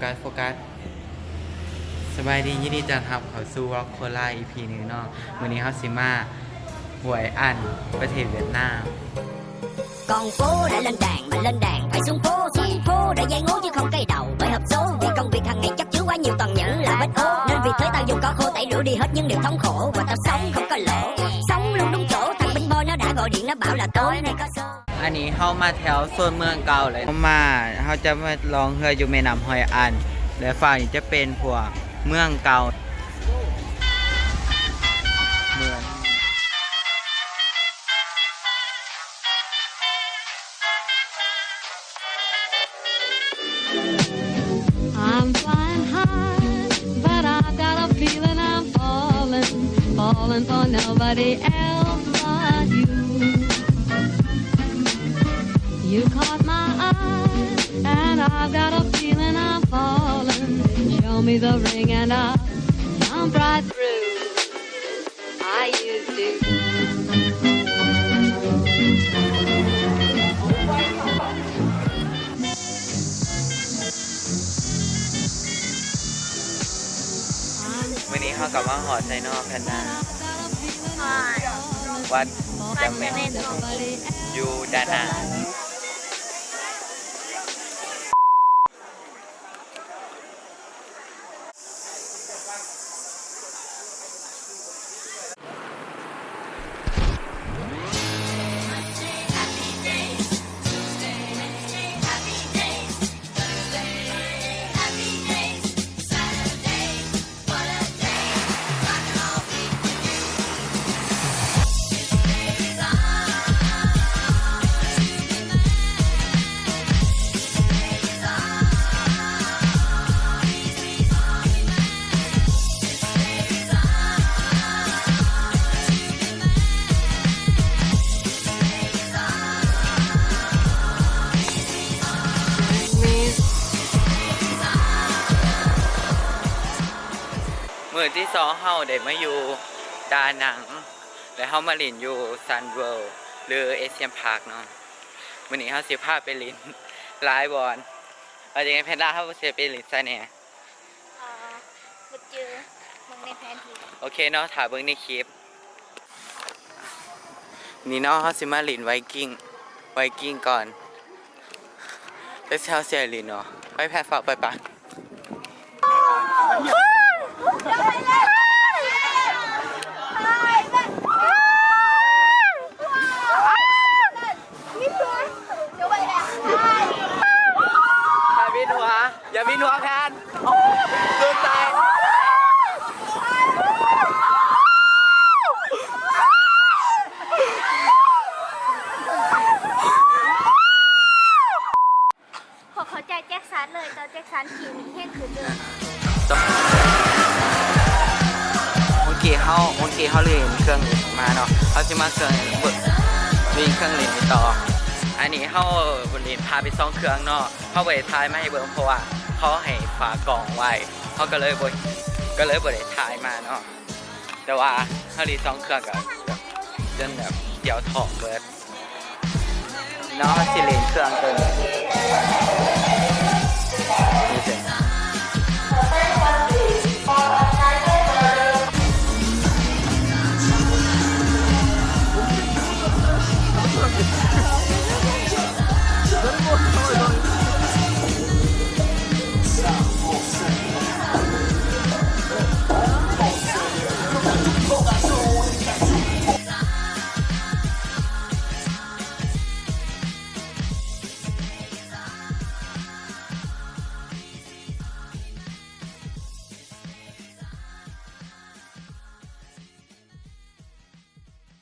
กัสสบายดียินดีต้อนรับเข้าสู่วอล์กโคลา EP หนึ่งเนาะวันนี้เฮาสิมาหวยอันประเทศเวียดนาม Con phố đã lên đàn mà lên đàn phải xuống phố đã dây ngố chứ không cây đầu bởi hợp số vì công việc hàng ngày chắc chứa quá nhiều toàn nhẫn là vết ố nên vì thế tao dùng cỏ khô tẩy rửa đi hết những điều thống khổ và tao sống không có lỗ sống luôn đúng chỗ thằng binh boy nó đã gọi điện nó bảo là tối nay có show อันนี้เฮามาแถวโซนเมืองเก่าเลยเฮาจะมาลองเรืออยู่แม่น้ำหอยอันและฝั่งนี้จะเป็นพวกเมืองเก่าเมือง I'm flying high, but I've got a feeling I'm falling for nobody else but you. You caught my eye, and I've got a feeling I'm falling. Show me the ring and I'll jump right through. I used to. วันนี้เขากลับมาหอไซนอแพนด้าวัดจำเมนอยู่ด้านหน้ามือที่สองเฮาได้มาอยู่ดานังและเฮามาลินอยู่ซันเวิลด์หรือเอเชียนพาร์คเนาะวันนี้เฮาสิพาไปลินหลายบอลเอาจริงๆแพนด้าเฮาสิไปลินไซแหน่บ่เจอมึงในแผนที่โอเคเนาะถ่ายเบิ่งในคลิปนี่เนาะเฮาสิมาลินไวกิ้งก่อนแล้วเฮาสิลินเนาะไปแพนฝากไปปะอย่าบินหัวแพนตื่นใจขอเข้าใจแจ็คสันเลยตอนแจ็คสันขี่หนีเฮ็ดคือเดิมเมื่อกี้เขาเรียนเครื่องมาเนาะเขาจะมาเครื่องเรียนเครื่องเรียนต่ออันนี้เขาเรียนพาไปซ่องเครื่องเนาะเขาไปถ่ายมาให้เบิ่งเพราะว่าเขาให้ฝากล่องไว้เขาก็เลยบ่ได้ถ่ายมาเนาะแต่ว่าเขาเรียนซ่องเครื่องกับจนแบบเดี่ยวถอกเบิดเนาะสิเรียนเครื่องตัวนี้